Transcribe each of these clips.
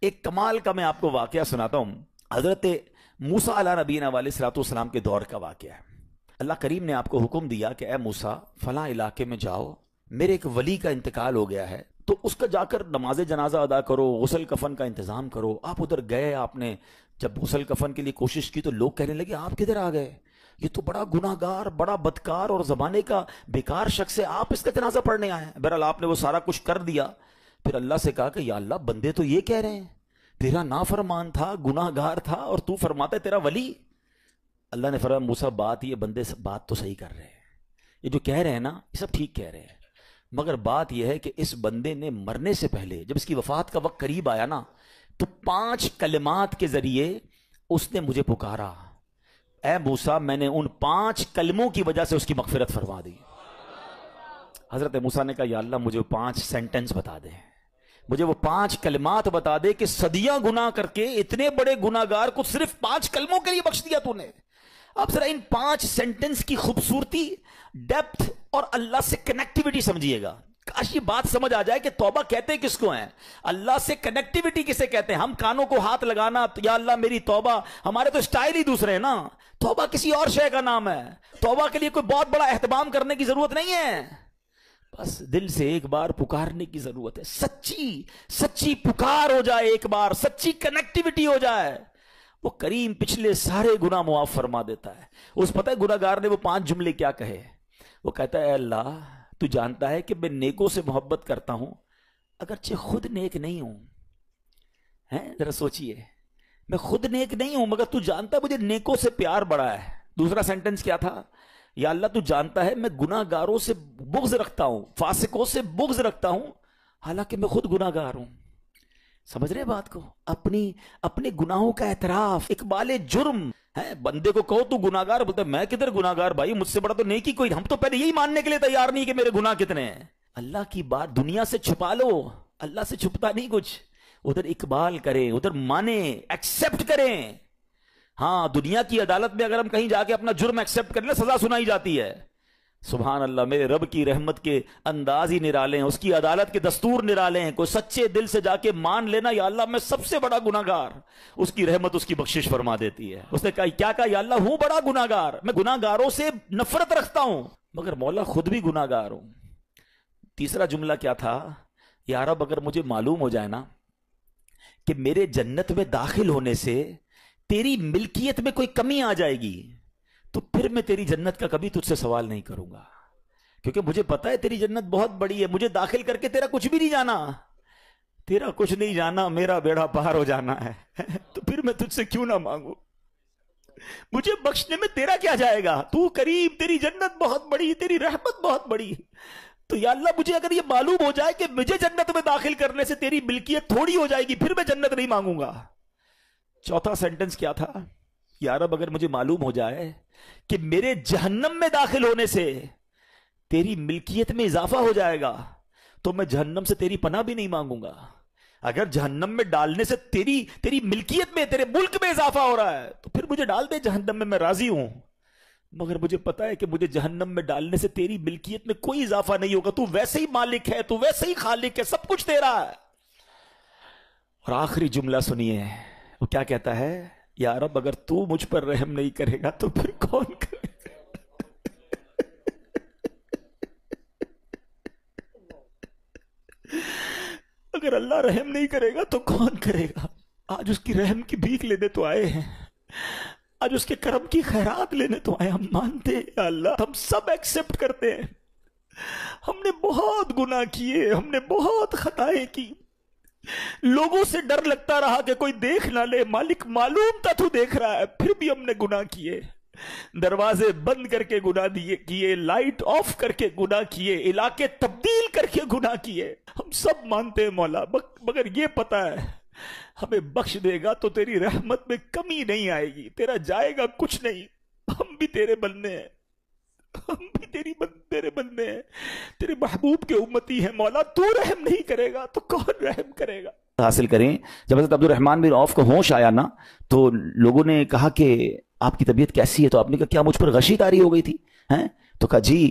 ایک کمال کا میں آپ کو واقعہ سناتا ہوں. حضرت موسیٰ علیہ نبینا علیہ الصلوۃ والسلام کے دور کا واقعہ ہے. اللہ کریم نے آپ کو حکم دیا کہ اے موسیٰ فلاں علاقے میں جاؤ, میرے ایک ولی کا انتقال ہو گیا ہے, تو اس کا جا کر نماز جنازہ ادا کرو, غسل کفن کا انتظام کرو. آپ ادھر گئے, آپ نے جب غسل کفن کے لیے کوشش کی تو لوگ کہنے لگے آپ کدھر آ گئے, یہ تو بڑا گناہ گار, بڑا بدکار اور زمانے کا بیکار شخص ہے, آپ اس کا جنازہ پڑھنے آئے ہیں. بہرحال آپ نے وہ سارا کچھ کر دیا. پھر اللہ سے کہا کہ یا اللہ بندے تو یہ کہہ رہے ہیں تیرا نافرمان تھا, گناہ گار تھا, اور تو فرماتا ہے تیرا ولی. اللہ نے فرمایا موسیٰ بات یہ بندے بات تو صحیح کر رہے ہیں, یہ جو کہہ رہے ہیں نا یہ سب ٹھیک کہہ رہے ہیں, مگر بات یہ ہے کہ اس بندے نے مرنے سے پہلے جب اس کی وفات کا وقت قریب آیا نا تو 5 کلمات کے ذریعے اس نے مجھے پکارا. اے موسیٰ میں نے ان 5 کلموں کی وجہ سے اس کی مغفرت فرما دی. حضرت موسیٰ نے کہا یا اللہ مجھے 5 سینٹنس بتا دے, مجھے وہ 5 کلمات بتا دے کہ صدیاں گناہ کر کے اتنے بڑے گناہ گار کو صرف 5 کلموں کے لیے بخش دیا تو نے. آپ ذرا ان 5 سینٹنس کی خوبصورتی, ڈیپتھ اور اللہ سے کنیکٹیوٹی سمجھیے گا. کاش یہ بات سمجھ آ جائے کہ توبہ کہتے کس کو ہیں, اللہ سے کنیکٹیوٹی کسے کہتے ہیں. ہم کانوں کو ہاتھ لگانا یا اللہ میری توبہ, ہمارے تو سٹائل ہی دوسرے ہیں نا. توبہ کسی اور شے کا نام ہے. توبہ کے لیے کوئی بہت بڑا اہتمام کرنے کی ضرورت نہیں ہے, بس دل سے ایک بار پکارنے کی ضرورت ہے. سچی پکار ہو جائے, ایک بار سچی کنیکٹیوٹی ہو جائے, وہ کریم پچھلے سارے گناہ معاف فرما دیتا ہے. اس پتہ ہے گناہ گار نے وہ 5 جملے کیا کہے. وہ کہتا ہے اے اللہ تو جانتا ہے کہ میں نیکوں سے محبت کرتا ہوں اگرچہ خود نیک نہیں ہوں. ذرا سوچئے, میں خود نیک نہیں ہوں مگر تو جانتا ہے مجھے نیکوں سے پیار بڑا ہے. دوسرا سینٹنس کیا تھا, یا اللہ تو جانتا ہے میں گناہ گاروں سے بغض رکھتا ہوں, فاسقوں سے بغض رکھتا ہوں حالانکہ میں خود گناہ گار ہوں. سمجھ رہے بات کو, اپنے گناہوں کا اعتراف, اقبال جرم ہے. بندے کو کہو تو گناہ گار, بولتا ہے میں کدھر گناہ گار بھائی, مجھ سے بڑا تو نیکی کوئی. ہم تو پہلے یہی ماننے کے لیے تیار نہیں کہ میرے گناہ کتنے ہیں. اللہ کی بات دنیا سے چھپا لو, اللہ سے چھپتا نہیں کچھ. ادھر اقبال کریں, ادھر مانیں, ایکسپٹ کریں. ہاں دنیا کی عدالت میں اگر ہم کہیں جا کے اپنا جرم ایکسپٹ کر لیں سزا سنائی جاتی ہے. سبحان اللہ, میرے رب کی رحمت کے انداز ہی نرالے ہیں, اس کی عدالت کے دستور نرالے ہیں. کوئی سچے دل سے جا کے مان لینا یا اللہ میں سب سے بڑا گناہ گار, اس کی رحمت اس کی بخشش فرما دیتی ہے. اس نے کہا کیا کہا, یا اللہ ہوں بڑا گناہ گار, میں گناہ گاروں سے نفرت رکھتا ہوں مگر مولا خود بھی گناہ گار ہوں. تیسرا جملہ کیا تھا, یا رب اگر مجھے معلوم ہو جائے نا کہ میرے جنت میں داخل ہونے سے تیری ملکیت میں کوئی کمی آ جائے گی تو پھر میں تیری جنت کا کبھی تجھ سے سوال نہیں کروں گا, کیونکہ مجھے پتا ہے تیری جنت بہت بڑی ہے. مجھے داخل کر کے تیرا کچھ بھی نہیں جانا, تیرا کچھ نہیں جانا, میرا بیڑا پار ہو جانا ہے. تو پھر میں تجھ سے کیوں نہ مانگوں, مجھے بخشنے میں تیرا کیا جائے گا, تو کریم, تیری جنت بہت بڑی, تیری رحمت بہت بڑی. تو یا اللہ مجھے اگر یہ معلوم ہو جائے کہ مجھے جنت میں داخل کرنے سے تیری ملکیت تھوڑی ہو جائے گی پھر میں جنت نہیں مانگوں گا. چوتھا سینٹنس کیا تھا, یا رب اگر مجھے معلوم ہو جائے کہ میرے جہنم میں داخل ہونے سے تیری ملکیت میں اضافہ ہو جائے گا تو میں جہنم سے تیری پناہ بھی نہیں مانگوں گا. اگر جہنم میں ڈالنے سے تیری ملکیت میں, تیرے ملک میں اضافہ ہو رہا ہے تو پھر مجھے ڈال دے جہنم میں راضی ہوں, مگر مجھے پتا ہے کہ مجھے جہنم میں ڈالنے سے تیری ملکیت میں کوئی اضافہ نہیں ہوگا. تو ویسے ہی مالک ہے, تو ویسے ہی خالق ہے, سب کچھ تیرا ہے. اور آخری جملہ سنیے, وہ کیا کہتا ہے, یا رب اگر تو مجھ پر رحم نہیں کرے گا تو پھر کون کرے گا. اگر اللہ رحم نہیں کرے گا تو کون کرے گا. آج اس کی رحم کی بھیک لینے تو آئے ہیں, آج اس کے کرم کی خیرات لینے تو آئے. ہم مانتے ہیں یا اللہ, ہم سب ایکسپٹ کرتے ہیں, ہم نے بہت گناہ کیے, ہم نے بہت خطائیں کی, لوگوں سے ڈر لگتا رہا کہ کوئی دیکھ نہ لے, مالک معلوم تھا تو دیکھ رہا ہے, پھر بھی ہم نے گناہ کیے. دروازے بند کر کے گناہ کیے, لائٹ آف کر کے گناہ کیے, علاقے تبدیل کر کے گناہ کیے. ہم سب مانتے ہیں مولا, مگر یہ پتا ہے ہمیں بخش دے گا تو تیری رحمت میں کمی نہیں آئے گی, تیرا جائے گا کچھ نہیں. ہم بھی تیرے بندے ہیں, ہم بھی تیرے بندے ہیں, تیرے محبوب کے امتی ہیں مولا. تو رحم نہیں کرے گا تو کون رحم کرے گا. حاصل کریں. جب حضرت عبد الرحمن بن عوف کو ہوش آیا نا تو لوگوں نے کہا کہ آپ کی طبیعت کیسی ہے, تو آپ نے کہا کیا مجھ پر غشی طاری ہو گئی تھی, تو کہا جی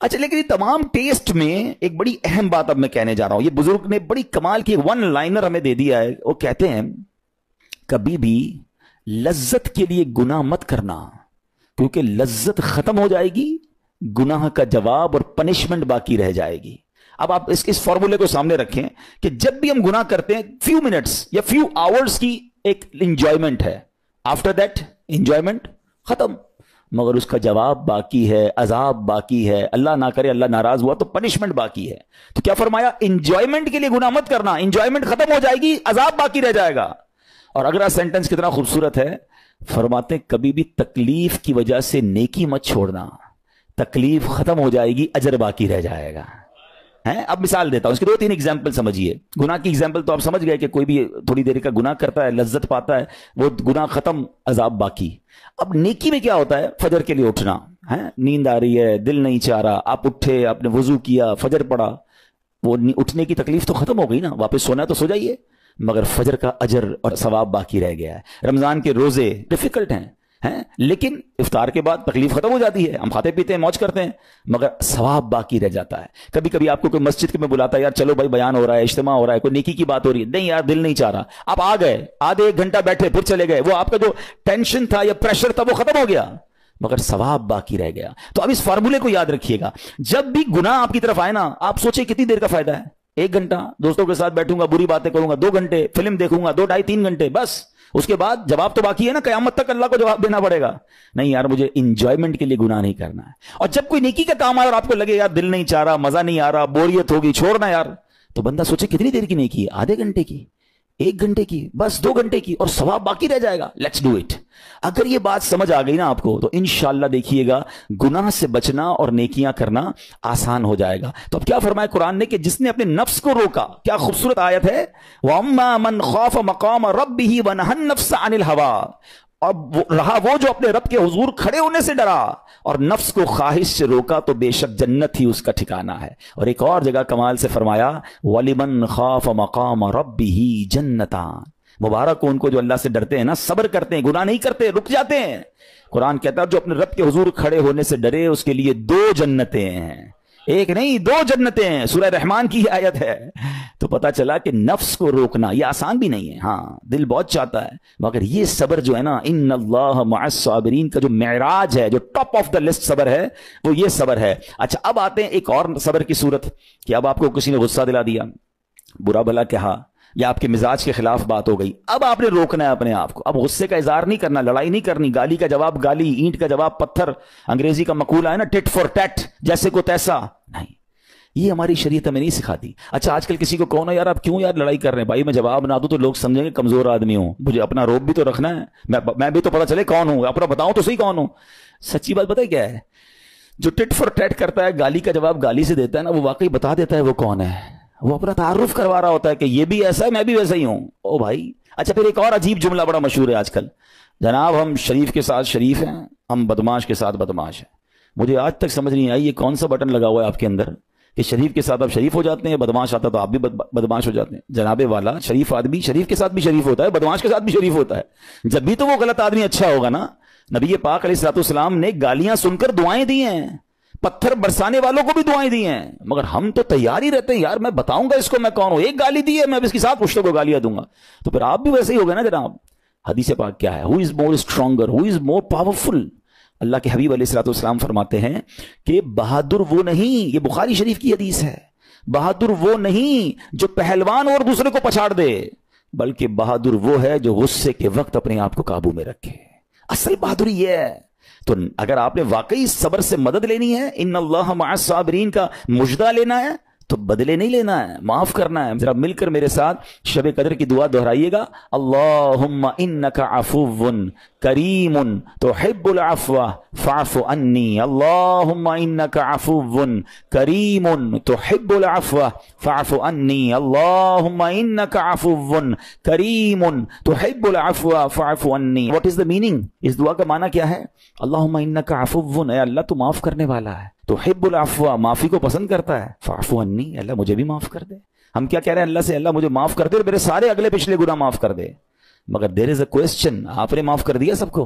اچھا لیکن یہ تمام ٹیسٹ میں ایک بڑی اہم بات اب میں کہنے جا رہا ہوں. یہ بزرگ نے بڑی کمال کی ون لائنر ہمیں دے دیا ہے. وہ کہتے ہیں کبھی بھی لذت کے لیے گناہ مت کرنا, کیونکہ لذت ختم ہو جائے گی, گناہ کا جواب اور پنشمنٹ باقی رہ جائے گی. اب آپ اس فارمولے کو سامنے رکھیں کہ جب بھی ہم گناہ کرتے ہیں فیو منٹس یا فیو آورز کی ایک انجوائمنٹ ہے, آفٹر دیٹ انجوائمنٹ ختم, مگر اس کا جواب باقی ہے, عذاب باقی ہے, اللہ نہ کرے اللہ ناراض ہوا تو پنشمنٹ باقی ہے. تو کیا فرمایا, انجوائمنٹ کے لیے گناہ مت کرنا, انجوائمنٹ ختم ہو جائے گی, عذاب باقی رہ جائے گا. اور اگلا سینٹنس کتنا خوبصورت ہے, فرماتے کبھی بھی تکلیف کی وجہ سے نیکی مت چھوڑنا, تکلیف ختم ہو جائے گی, اجر باقی رہ جائے گا. اب مثال دیتا ہوں, اس کے 2-3 ایگزامپل سمجھیے. گناہ کی ایگزامپل تو آپ سمجھ گئے کہ کوئی بھی تھوڑی دیر کا گناہ کرتا ہے, لذت پاتا ہے, وہ گناہ ختم, عذاب باقی. اب نیکی میں کیا ہوتا ہے, فجر کے لیے اٹھنا, نیند آ رہی ہے, دل نہیں چاہ رہا, آپ اٹھے, آپ نے وضو کیا, فجر پڑا, وہ اٹھنے کی تکلیف تو ختم ہو گئی نا, واپس سونا ہے تو سو جائیے, مگر فجر کا اجر اور ثواب باقی رہ گیا ہے. رمضان کے روزے ڈیفیکلٹ ہیں, لیکن افطار کے بعد تکلیف ختم ہو جاتی ہے, ہم کھاتے پیتے ہیں, موج کرتے ہیں, مگر ثواب باقی رہ جاتا ہے. کبھی کبھی آپ کو کوئی مسجد میں بلاتا ہے, یار چلو بھائی بیان ہو رہا ہے, اجتماع ہو رہا ہے, کوئی نیکی کی بات ہو رہی ہے, نہیں یار دل نہیں چاہ رہا, آپ آ گئے, آدھے 1 گھنٹہ بیٹھے, پھر چلے گئے, وہ آپ کا جو ٹینشن تھا یا پریشر تھا وہ ختم ہو گیا, مگر ثواب باقی رہ گیا. تو اب اس فارمولے کو یاد رکھیے گا, جب بھی گناہ آپ کی طرف آئے نا, آپ سوچیں کتنی دیر کا فائدہ ہے, 1 گھنٹہ دوستوں کے ساتھ بیٹھوں گا, بری باتیں کروں گا, 2 گھنٹے فلم دیکھوں گا, 2 ڈھائی 3 گھنٹے, بس اس کے بعد جواب تو باقی ہے نا, قیامت تک اللہ کو جواب دینا پڑے گا. نہیں یار مجھے انجوائمنٹ کے لیے گناہ نہیں کرنا ہے. اور جب کوئی نیکی کا کام آئے اور آپ کو لگے یار دل نہیں چاہ رہا, مزہ نہیں آ رہا, بوریت ہوگی, چھوڑنا یار, تو بندہ سوچے کتنی دیر کی نیکی ہے, آدھے گھنٹے کی, 1 گھنٹے کی, بس 2 گھنٹے کی, اور ثواب باقی رہ جائے گا. Let's do it. اگر یہ بات سمجھ آ گئی نا آپ کو, تو انشاءاللہ دیکھیے گا گناہ سے بچنا اور نیکیاں کرنا آسان ہو جائے گا. تو اب کیا فرمایا قرآن نے کہ جس نے اپنے نفس کو روکا, کیا خوبصورت آیت ہے, وَأَمَّا مَنْ خَافَ مَقَامَ رَبِّهِ وَنَهَى النَّفْسَ عَنِ الْهَوَىٰ, اب رہا وہ جو اپنے رب کے حضور کھڑے ہونے سے ڈرا اور نفس کو خواہش سے روکا, تو بے شک جنت ہی اس کا ٹھکانہ ہے. اور ایک اور جگہ کمال سے فرمایا, وَلِمَنْ خَافَ مَقَامَ رَبِّهِ جَنَّتَانِ, مبارک ہو ان کو جو اللہ سے ڈرتے ہیں نا, صبر کرتے ہیں, گناہ نہیں کرتے, رک جاتے ہیں. قرآن کہتا ہے جو اپنے رب کے حضور کھڑے ہونے سے ڈرے اس کے لیے 2 جنتیں ہیں, 1 نہیں 2 جنتیں ہیں. سورہ رحمان کی آیت ہے. تو پتا چلا کہ نفس کو روکنا یہ آسان بھی نہیں ہے, ہاں دل بہت چاہتا ہے, مگر یہ صبر جو ہے نا, ان اللہ مع الصابرین کا جو معراج ہے, جو ٹاپ آف دا لسٹ صبر ہے, وہ یہ صبر ہے. اچھا اب آتے ہیں ایک اور صبر کی صورت, کہ اب آپ کو کسی نے غصہ دلا دیا, برا بھلا کہا, یا آپ کے مزاج کے خلاف بات ہو گئی, اب آپ نے روکنا ہے اپنے آپ کو. اب غصے کا اظہار نہیں کرنا, لڑائی نہیں کرنی, گالی کا جواب گالی, اینٹ کا جواب پتھر, انگریزی کا مقولہ ہے نا ٹٹ فور ٹیٹ, جیسے کو تیسا نہیں, یہ ہماری شریعت ہمیں نہیں سکھاتی. اچھا آج کل کسی کو کہو نا یار آپ کیوں یار لڑائی کر رہے ہیں, بھائی میں جواب نہ دوں تو لوگ سمجھیں گے کمزور آدمی ہوں, مجھے اپنا روب بھی تو رکھنا ہے, میں بھی تو پتا چلے کون ہوں, اپنا بتاؤں تو صحیح کون ہوں. سچی بات پتہ کیا ہے, جو ٹٹ فور ٹیٹ کرتا ہے, گالی کا جواب گالی سے دیتا ہے نا, وہ واقعی بتا دیتا ہے وہ کون ہے, وہ اپنا تعارف کروا رہا ہوتا ہے کہ یہ بھی ایسا ہے, میں بھی ویسا ہی ہوں. او بھائی. اچھا پھر ایک اور عجیب جملہ بڑا مشہور ہے آج کل, جناب ہم شریف کے ساتھ شریف ہیں, ہم بدماش کے ساتھ بدماش ہیں. مجھے آج تک سمجھ نہیں آئی یہ کون سا بٹن لگا ہوا ہے آپ کے اندر کہ شریف کے ساتھ آپ شریف ہو جاتے ہیں, بدماش آتا تو آپ بھی بدماش ہو جاتے ہیں. جناب والا, شریف آدمی شریف کے ساتھ بھی شریف ہوتا ہے, بدماش کے ساتھ بھی شریف ہوتا ہے. جب بھی تو وہ غلط آدمی اچھا ہوگا نا. نبی پاک علیہ الصلوۃ والسلام نے گالیاں سن کر دعائیں دی ہیں, پتھر برسانے والوں کو بھی دعائیں دی ہیں, مگر ہم تو تیار ہی رہتے ہیں, یار میں بتاؤں گا اس کو میں کون ہوں, 1 گالی دی ہے میں اس کے ساتھ پشتوں کو گالیاں دوں گا. تو پھر آپ بھی ویسے ہی ہو گئے نا جناب. حدیث پاک کیا ہے, ہو از مور اسٹرانگر, ہو از مور پاورفل. اللہ کے حبیب علیہ الصلوۃ والسلام فرماتے ہیں کہ بہادر وہ نہیں, یہ بخاری شریف کی حدیث ہے, بہادر وہ نہیں جو پہلوان اور دوسرے کو پچھاڑ دے, بلکہ بہادر وہ ہے جو غصے کے وقت اپنے آپ کو قابو میں رکھے. اصل بہادری یہ ہے. تو اگر آپ نے واقعی صبر سے مدد لینی ہے, ان اللہ مع الصابرین کا مجدہ لینا ہے, تو بدلے نہیں لینا ہے, معاف کرنا ہے. ذرا مل کر میرے ساتھ شب قدر کی دعا دہرائیے گا, اللہم انک عفو کریم تحب العفو فاعف عنی, اللہم انک عفو کریم تحب العفو فاعف عنی, اللہم انک عفو کریم تحب العفو فاعف عنی. واٹ از دا میننگ, اس دعا کا معنی کیا ہے؟ اللہم انک عفو, اے اللہ تو معاف کرنے والا ہے, تحب العفو, معافی کو پسند کرتا ہے, فاعف عنی, اللہ مجھے بھی معاف کر دے. ہم کیا کہہ رہے ہیں اللہ سے, اللہ مجھے معاف کر دے اور میرے سارے اگلے پچھلے گناہ معاف کر دے. مگر دیر از اے کوسچن, آپ نے معاف کر دیا سب کو؟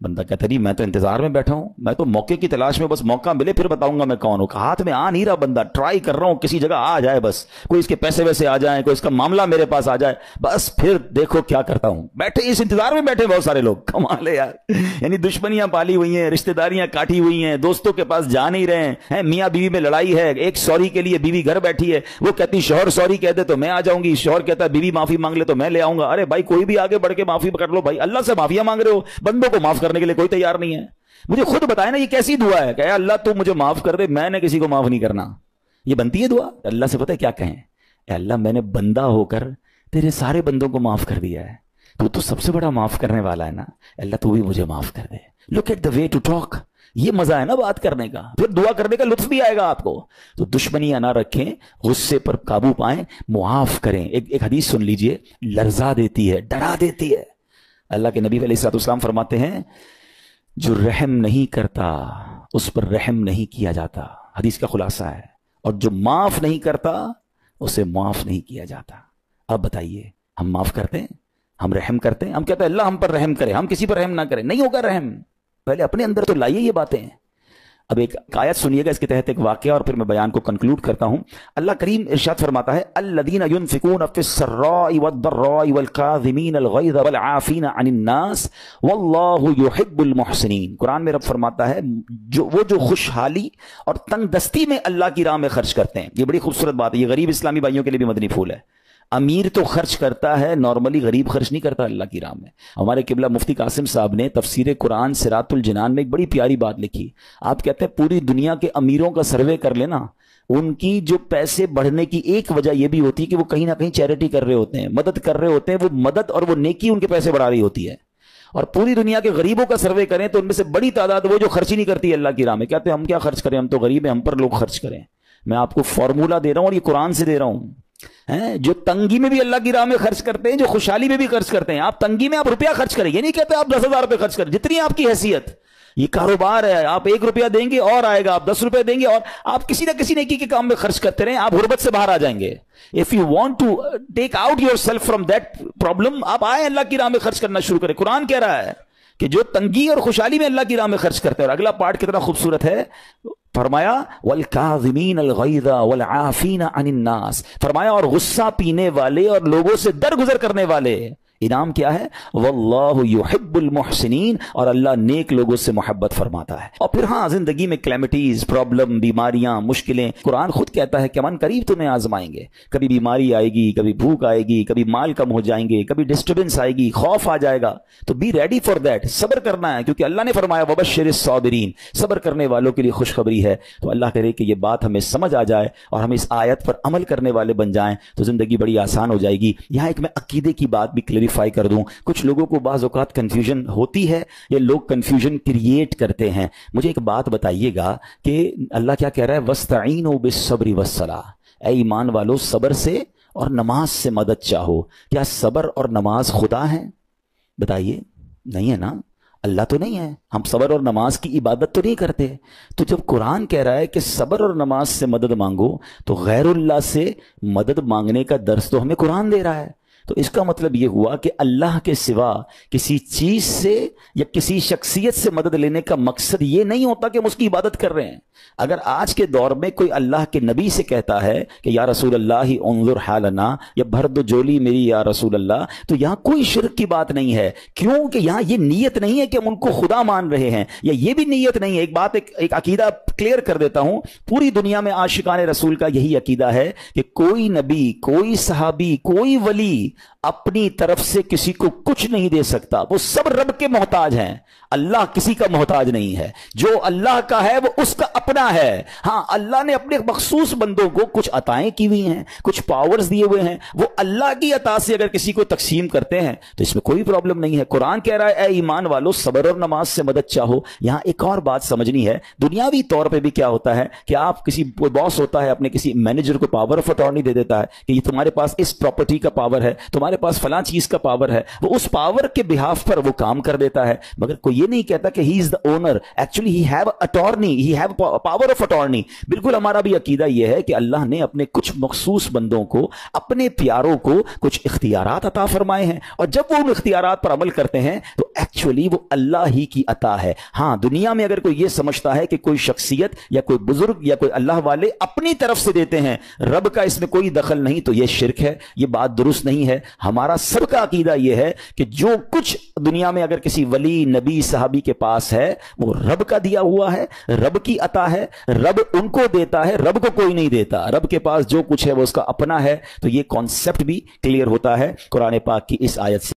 بندہ کہتا نہیں میں تو انتظار میں بیٹھا ہوں, میں تو موقع کی تلاش میں, بس موقع ملے پھر بتاؤں گا میں کون ہوں. ہاتھ میں آ نہیں رہا بندہ, ٹرائی کر رہا ہوں کسی جگہ آ جائے, بس کوئی اس کے پیسے ویسے آ جائیں, کوئی اس کا معاملہ میرے پاس آ جائے, بس پھر دیکھو کیا کرتا ہوں. بیٹھے اس انتظار میں بیٹھے بہت سارے لوگ, کمال ہے یار. یعنی دشمنیاں پالی ہوئی ہیں, رشتہ داریاں کاٹی ہوئی ہیں, دوستوں کے پاس جا نہیں رہے ہیں, میاں بیوی میں لڑائی ہے, ایک سوری کے لیے بیوی گھر بیٹھی ہے, وہ کہتی شوہر سوری کہہ دے تو میں آ جاؤں گی, شوہر کہتا ہے بیوی معافی مانگ لے تو میں لے آؤں گا. ارے بھائی کوئی بھی آگے بڑھ کے معافی کر لو بھائی, اللہ سے معافیاں مانگ رہے ہو, بندوں کو معاف کرنے کے لیے کوئی تیار نہیں ہے. مجھے خود بتائے نا یہ کیسی دعا ہے کہ اے اللہ تو مجھے معاف کر دے, میں نے کسی کو معاف نہیں کرنا. یہ بنتی ہے دعا؟ اللہ سے پتہ ہے کیا کہیں, اے اللہ میں نے بندہ ہو کر تیرے سارے بندوں کو معاف کر دیا ہے, تو سب سے بڑا معاف کرنے والا ہے نا, اللہ تو بھی مجھے معاف کر دے. Look at the way to talk, یہ مزہ ہے نا بات کرنے کا, پھر دعا کرنے کا لطف بھی آئے گا آپ کو. تو دشمنیاں نہ رکھیں, غصے پر قابو پائیں, معاف کریں. ایک حدیث سن لیجئے, لرزا دیتی ہے, ڈرا دیتی ہے. اللہ کے نبی علیہ الصلوۃ والسلام فرماتے ہیں جو رحم نہیں کرتا اس پر رحم نہیں کیا جاتا. حدیث کا خلاصہ ہے. اور جو معاف نہیں کرتا اسے معاف نہیں کیا جاتا. اب بتائیے ہم معاف کرتے ہیں, ہم رحم کرتے ہیں, ہم کہتے ہیں اللہ ہم پر رحم کرے, ہم کسی پر رحم نہ کریں. نہیں ہوگا رحم, پہلے اپنے اندر تو لائیے یہ باتیں. اب ایک آیت سنیے گا اس کے تحت ایک واقعہ, اور پھر میں بیان کو کنکلوڈ کرتا ہوں. اللہ کریم ارشاد فرماتا ہے الذین ينفقون فی السراء والضراء والکاظمین الغیظ والعافین عن الناس واللہ یحب المحسنین. قرآن میں رب فرماتا ہے وہ جو خوشحالی اور تنگ دستی میں اللہ کی راہ میں خرچ کرتے ہیں. یہ بڑی خوبصورت بات ہے, یہ غریب اسلامی بھائیوں کے لیے بھی مدنی پھول ہے. امیر تو خرچ کرتا ہے نارملی, غریب خرچ نہیں کرتا اللہ کی راہ میں. ہمارے قبلہ مفتی قاسم صاحب نے تفسیر قرآن صراط الجنان میں ایک بڑی پیاری بات لکھی. آپ کہتے ہیں پوری دنیا کے امیروں کا سروے کر لینا, ان کی جو پیسے بڑھنے کی ایک وجہ یہ بھی ہوتی ہے کہ وہ کہیں نہ کہیں چیریٹی کر رہے ہوتے ہیں, مدد کر رہے ہوتے ہیں. وہ مدد اور وہ نیکی ان کے پیسے بڑھا رہی ہوتی ہے. اور پوری دنیا کے غریبوں کا سروے کریں تو ان میں سے بڑی تعداد وہ جو خرچ ہی نہیں کرتی اللہ کی راہ میں. کہتے ہیں ہم کیا خرچ کریں, ہم تو غریب ہیں, ہم پر لوگ خرچ کریں. میں آپ کو فارمولہ دے رہا ہوں اور یہ قرآن سے دے رہا ہوں. جو تنگی میں بھی اللہ کی راہ میں خرچ کرتے ہیں, جو خوشحالی میں بھی خرچ کرتے ہیں. آپ تنگی میں آپ روپیہ خرچ کریں, یہ نہیں کہتے آپ 10,000 روپے خرچ کریں, جتنی آپ کی حیثیت. یہ کاروبار ہے, آپ 1 روپیہ دیں گے اور آئے گا, آپ 10 روپے دیں گے اور آپ کسی نہ کسی نیکی کے کام میں خرچ کرتے رہیں, آپ غربت سے باہر آ جائیں گے. If you want to take out yourself from that problem, آپ آئیں اللہ کی راہ میں خرچ کرنا شروع کریں. قرآن کہہ رہا ہے کہ جو تنگی اور خوشحالی میں اللہ کی راہ میں خرچ کرتے ہیں. اور اگلا پارٹ کتنا خوبصورت ہے, فرمایا والکاظمین الغیظ والعافین عن الناس, فرمایا اور غصہ پینے والے اور لوگوں سے درگزر کرنے والے. انعام کیا ہے, واللہ یحب المحسنین, اور اللہ نیک لوگوں سے محبت فرماتا ہے. اور پھر ہاں زندگی میں کلیمٹیز, پرابلم, بیماریاں, مشکلیں, قرآن خود کہتا ہے کہ من قریب تمہیں آزمائیں گے. کبھی بیماری آئے گی, کبھی بھوک آئے گی, کبھی مال کم ہو جائیں گے, کبھی ڈسٹربنس آئے گی, خوف آ جائے گا. تو بی ریڈی فار دیٹ, صبر کرنا ہے, کیونکہ اللہ نے فرمایا وبشر الصابرین, صبر کرنے والوں کے لیے خوشخبری ہے. تو اللہ کرے کہ یہ بات ہمیں سمجھ آ جائے اور ہم اس آیت پر عمل کرنے والے بن جائیں تو زندگی بڑی آسان ہو جائے گی. یہاں ایک میں عقیدے کی بات بھی کلیریفائی کر دوں. کچھ لوگوں کو بعض اوقات کنفیوژن ہوتی ہے یا لوگ کنفیوژن کریٹ کرتے ہیں. مجھے ایک بات بتائیے گا کہ اللہ کیا کہہ رہا ہے, وَاسْتَعِينُوا بِالصَّبْرِ وَالصَّلَاةِ, اے ایمان والو صبر سے اور نماز سے مدد چاہو. کیا صبر اور نماز خدا ہیں؟ بتائیے, نہیں ہے نا, اللہ تو نہیں ہے. ہم صبر اور نماز کی عبادت تو نہیں کرتے. تو جب قرآن کہہ رہا ہے کہ صبر اور نماز سے مدد مانگو, تو غیر اللہ سے مدد مانگنے کا درس تو ہمیں قرآن دے رہا ہے. تو اس کا مطلب یہ ہوا کہ اللہ کے سوا کسی چیز سے یا کسی شخصیت سے مدد لینے کا مقصد یہ نہیں ہوتا کہ ہم اس کی عبادت کر رہے ہیں. اگر آج کے دور میں کوئی اللہ کے نبی سے کہتا ہے کہ یا رسول اللہ انظر حالنا, یا بھر دو جولی میری یا رسول اللہ, تو یہاں کوئی شرک کی بات نہیں ہے. کیوں کہ یہاں یہ نیت نہیں ہے کہ ہم ان کو خدا مان رہے ہیں, یا یہ بھی نیت نہیں ہے. ایک بات, ایک عقیدہ کلیئر کر دیتا ہوں. پوری دنیا میں عاشقان رسول کا یہی عقیدہ ہے کہ کوئی نبی, کوئی صحابی, کوئی ولی اپنی طرف سے کسی کو کچھ نہیں دے سکتا. وہ سب رب کے محتاج ہیں, اللہ کسی کا محتاج نہیں ہے. جو اللہ کا ہے وہ اس کا اپنا ہے. ہاں اللہ نے اپنے مخصوص بندوں کو کچھ عطائیں کی ہوئی ہیں, کچھ پاورز دیے ہوئے ہیں, وہ اللہ کی عطا سے اگر کسی کو تقسیم کرتے ہیں تو اس میں کوئی پرابلم نہیں ہے. قرآن کہہ رہا ہے اے ایمان والو صبر اور نماز سے مدد چاہو. یہاں ایک اور بات سمجھنی ہے. دنیاوی طور پہ بھی کیا ہوتا ہے کہ آپ کسی باس ہوتا ہے, اپنے کسی مینیجر کو پاور آف اٹارنی دے دیتا ہے کہ یہ تمہارے پاس اس پراپرٹی کا پاور ہے, تمہارے پاس فلاں چیز کا پاور ہے. وہ اس پاور کے بہاف پر وہ کام کر دیتا ہے, مگر کوئی یہ نہیں کہتا کہ he is the owner. Actually he have attorney, he have power of attorney. بالکل ہمارا بھی عقیدہ یہ ہے کہ اللہ نے اپنے کچھ مخصوص بندوں کو, اپنے پیاروں کو کچھ اختیارات عطا فرمائے ہیں, اور جب وہ ان اختیارات پر عمل کرتے ہیں تو ایکچولی وہ اللہ ہی کی عطا ہے. ہاں دنیا میں اگر کوئی یہ سمجھتا ہے کہ کوئی شخصیت یا کوئی بزرگ یا کوئی اللہ والے اپنی طرف سے دیتے ہیں, رب کا اس میں کوئی دخل نہیں, تو یہ شرک ہے, یہ بات درست نہیں ہے. ہمارا سب کا عقیدہ یہ ہے کہ جو کچھ دنیا میں اگر کسی ولی نبی صحابی کے پاس ہے وہ رب کا دیا ہوا ہے, رب کی عطا ہے, رب ان کو دیتا ہے, رب کو کوئی نہیں دیتا. رب کے پاس جو کچھ ہے وہ اس کا اپنا ہے. تو یہ کانسیپٹ بھی کلیئر ہوتا ہے قرآن پاک کی اس آیت سے.